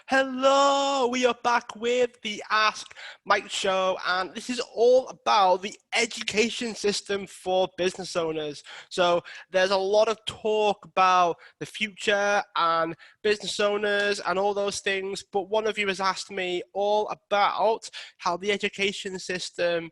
Hello, we are back with the Ask Mike show, and this is all about the education system for business owners. So there's a lot of talk about the future and business owners and all those things, but one of you has asked me all about how the education system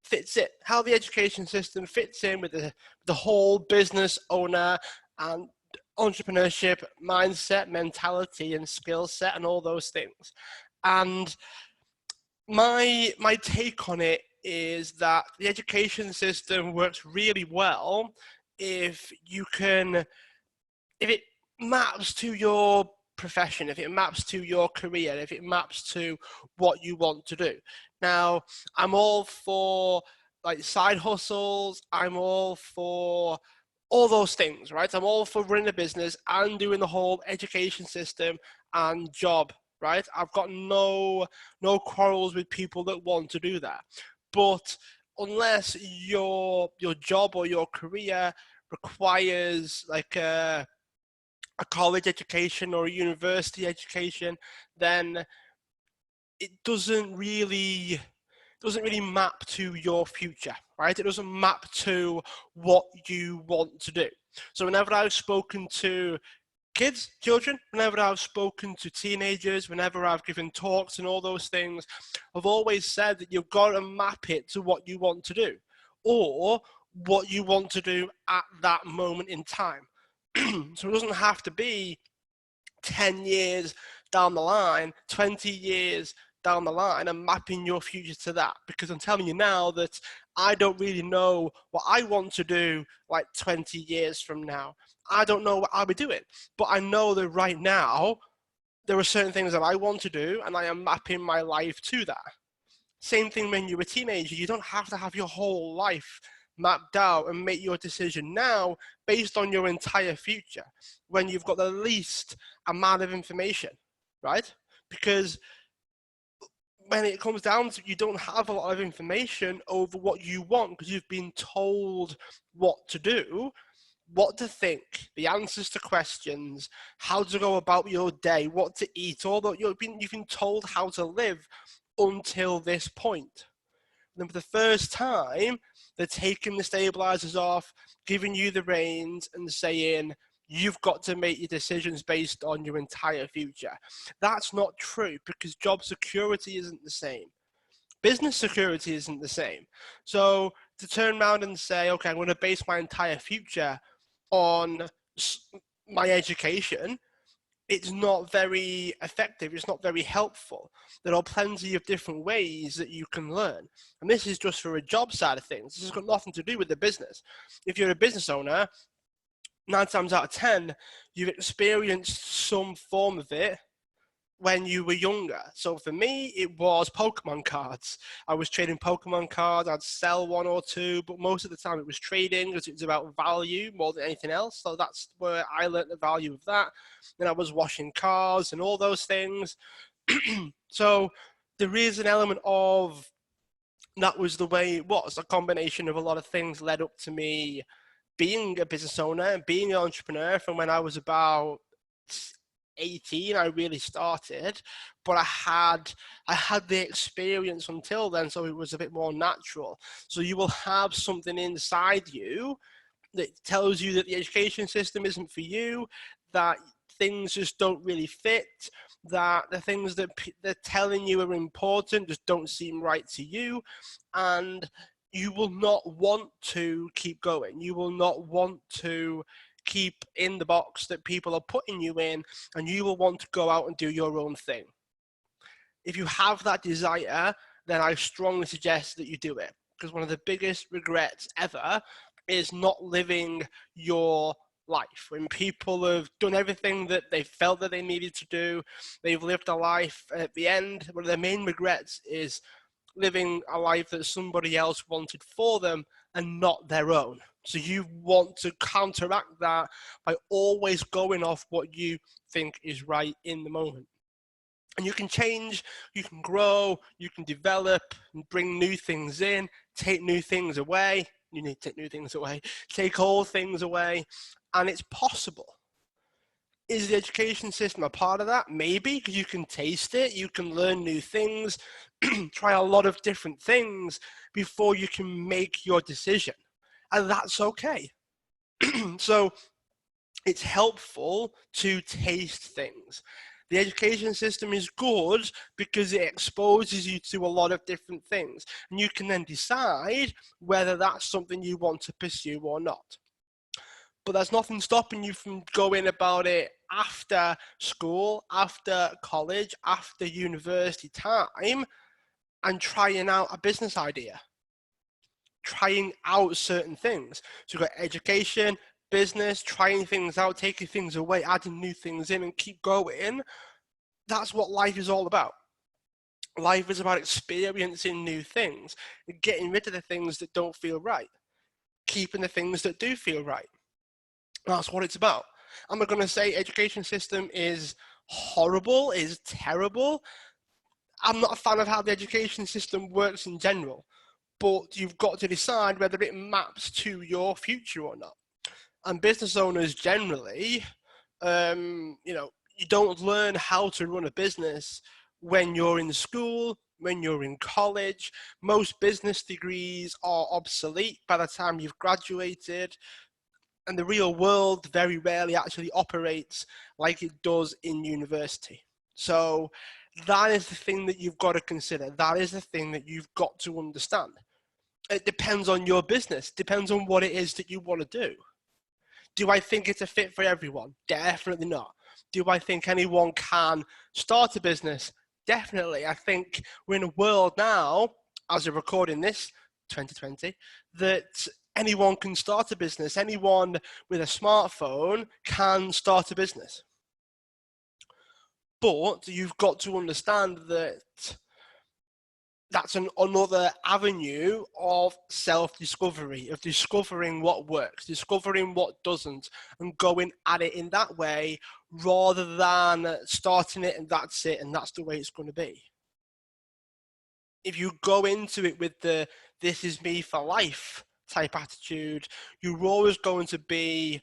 fits in with the whole business owner and entrepreneurship mindset, mentality, and skill set, and all those things. And my take on it is that the education system works really well if you can if it maps to your profession, if it maps to your career, if it maps to what you want to do. Now, I'm all for like side hustles. I'm all for all those things, right? I'm all for running a business and doing the whole education system and job, right? I've got no quarrels with people that want to do that. But unless your job or your career requires like a college education or a university education, then it doesn't really map to your future, right? It doesn't map to what you want to do. So whenever I've spoken to children, whenever I've spoken to teenagers, whenever I've given talks and all those things, I've always said that you've got to map it to what you want to do or what you want to do at that moment in time. So it doesn't have to be 10 years down the line, 20 years down the line, and mapping your future to that. Because I'm telling you now that I don't really know what I want to do like 20 years from now. I don't know what I'll be doing, but I know that right now there are certain things that I want to do, and I am mapping my life to that. Same thing when you're a teenager. You don't have to have your whole life mapped out and make your decision now based on your entire future when you've got the least amount of information, right? Because when it comes down to, you don't have a lot of information over what you want because you've been told what to do, what to think, the answers to questions, how to go about your day, what to eat, all that you've been told how to live until this point. And then for the first time, they're taking the stabilizers off, giving you the reins and saying, you've got to make your decisions based on your entire future. That's not true because job security isn't the same. Business security isn't the same. So to turn around and say, okay, I'm going to base my entire future on my education, it's not very effective. It's not very helpful. There are plenty of different ways that you can learn. And this is just for a job side of things. This has got nothing to do with the business. If you're a business owner, 9 times out of 10, you've experienced some form of it when you were younger. So for me, it was Pokemon cards. I was trading Pokemon cards. I'd sell one or two, but most of the time it was trading because it was about value more than anything else. So that's where I learned the value of that. Then I was washing cars and all those things. So there is an element of that was the way it was. A combination of a lot of things led up to me being a business owner and being an entrepreneur from when I was about 18. I really started, but I had the experience until then, so it was a bit more natural. So you will have something inside you that tells you that the education system isn't for you, that things just don't really fit, that the things that they're telling you are important just don't seem right to you, and you will not want to keep going. You will not want to keep in the box that people are putting you in, and you will want to go out and do your own thing. If you have that desire, then I strongly suggest that you do it, because one of the biggest regrets ever is not living your life. When people have done everything that they felt that they needed to do, they've lived a life, at the end, one of their main regrets is living a life that somebody else wanted for them and not their own. So you want to counteract that by always going off what you think is right in the moment. And you can change, you can grow, you can develop and bring new things in, take new things away. You need to take new things away, take old things away, and it's possible. Is the education system a part of that? Maybe, because you can taste it, you can learn new things, try a lot of different things before you can make your decision. And that's okay. So it's helpful to taste things. The education system is good because it exposes you to a lot of different things, and you can then decide whether that's something you want to pursue or not. But there's nothing stopping you from going about it after school, after college, after university time, and trying out a business idea, trying out certain things. So you've got education, business, trying things out, taking things away, adding new things in, and keep going. That's what life is all about. Life is about experiencing new things, and getting rid of the things that don't feel right, keeping the things that do feel right. That's what it's about. I'm not going to say education system is horrible, is terrible. I'm not a fan of how the education system works in general, but you've got to decide whether it maps to your future or not. And business owners generally, you don't learn how to run a business when you're in school, when you're in college. Most business degrees are obsolete by the time you've graduated, and the real world very rarely actually operates like it does in university. So that is the thing that you've got to consider. That is the thing that you've got to understand. It depends on your business, depends on what it is that you want to do. Do I think it's a fit for everyone? Definitely not. Do I think anyone can start a business? Definitely. I think we're in a world now, as we're recording this, 2020, that anyone can start a business. Anyone with a smartphone can start a business. But you've got to understand that that's another avenue of self-discovery, of discovering what works, discovering what doesn't, and going at it in that way rather than starting it and that's it and that's the way it's going to be. If you go into it with the "this is me for life" type attitude, you're always going to be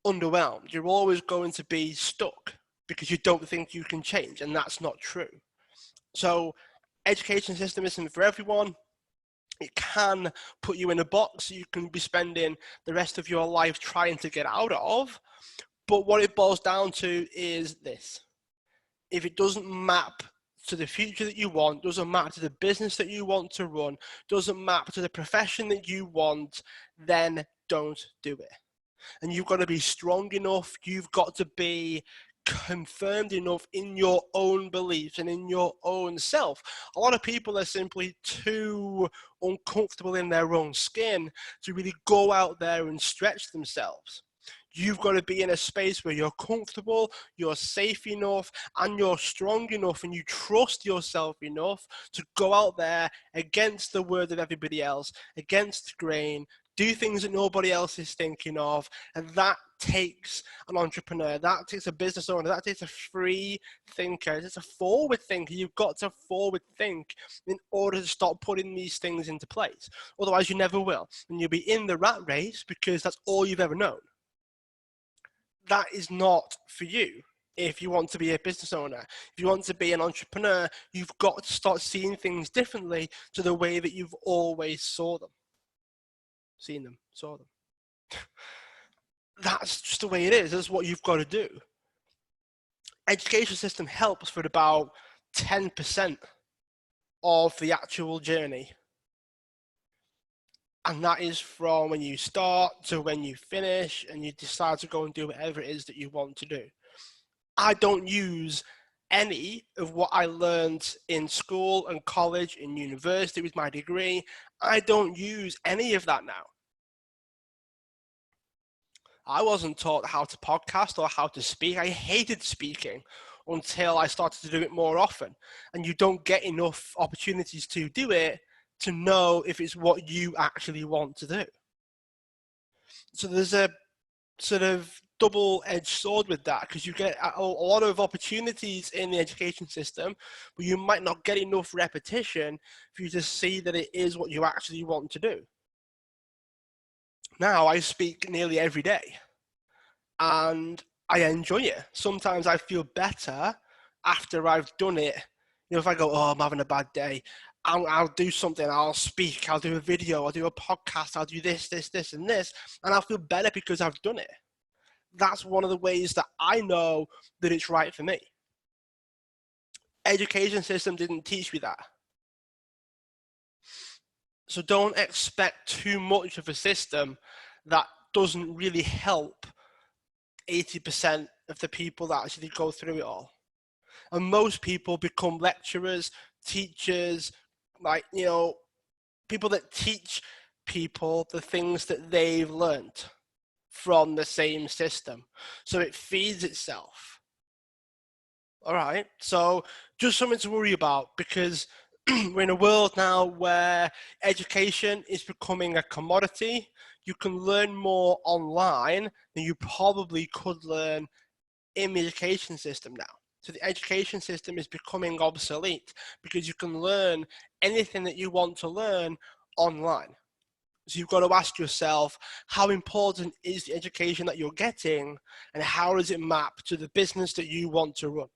underwhelmed. You're always going to be stuck because you don't think you can change, and that's not true. So education system isn't for everyone. It can put you in a box you can be spending the rest of your life trying to get out of. But what it boils down to is this: if it doesn't map to the future that you want, doesn't map to the business that you want to run, doesn't map to the profession that you want, then don't do it. And you've got to be strong enough, you've got to be confirmed enough in your own beliefs and in your own self. A lot of people are simply too uncomfortable in their own skin to really go out there and stretch themselves. You've got to be in a space where you're comfortable, you're safe enough, and you're strong enough, and you trust yourself enough to go out there against the word of everybody else, against the grain, do things that nobody else is thinking of. And that takes an entrepreneur, that takes a business owner, that takes a free thinker, it's a forward thinker. You've got to forward think in order to start putting these things into place. Otherwise you never will, and you'll be in the rat race because that's all you've ever known. That is not for you. If you want to be a business owner, if you want to be an entrepreneur, you've got to start seeing things differently to the way that you've always saw them. Saw them. That's just the way it is. That's what you've got to do. Education system helps for about 10% of the actual journey. And that is from when you start to when you finish and you decide to go and do whatever it is that you want to do. I don't use any of what I learned in school and college and university with my degree. I don't use any of that now. I wasn't taught how to podcast or how to speak. I hated speaking until I started to do it more often. And you don't get enough opportunities to do it to know if it's what you actually want to do. So there's a sort of double-edged sword with that, because you get a lot of opportunities in the education system, but you might not get enough repetition for you to see that it is what you actually want to do. Now I speak nearly every day, and I enjoy it. Sometimes I feel better after I've done it. You know, if I go, oh, I'm having a bad day, I'll do something. I'll speak. I'll do a video. I'll do a podcast. I'll do this, and this, and I'll feel better because I've done it. That's one of the ways that I know that it's right for me. Education system didn't teach me that. So don't expect too much of a system that doesn't really help 80% of the people that actually go through it all. And most people become lecturers, teachers, like, you know, people that teach people the things that they've learned from the same system. So it feeds itself. All right. So just something to worry about, because we're in a world now where education is becoming a commodity. You can learn more online than you probably could learn in the education system now. So the education system is becoming obsolete because you can learn anything that you want to learn online. So you've got to ask yourself, how important is the education that you're getting, and how does it map to the business that you want to run?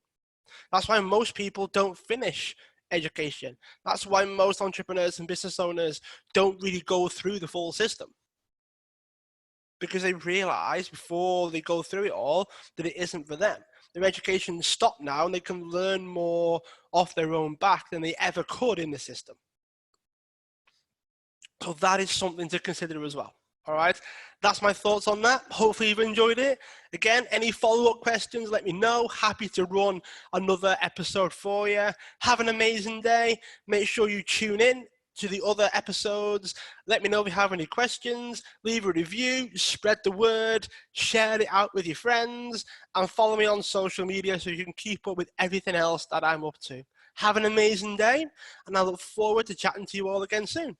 That's why most people don't finish education. That's why most entrepreneurs and business owners don't really go through the full system, because they realize before they go through it all that it isn't for them. Their education stopped now, and they can learn more off their own back than they ever could in the system. So that is something to consider as well. All right, that's my thoughts on that. Hopefully you've enjoyed it. Again, any follow-up questions, let me know. Happy to run another episode for you. Have an amazing day. Make sure you tune in to the other episodes. Let me know if you have any questions. Leave a review, spread the word, share it out with your friends, and follow me on social media so you can keep up with everything else that I'm up to. Have an amazing day, and I look forward to chatting to you all again soon.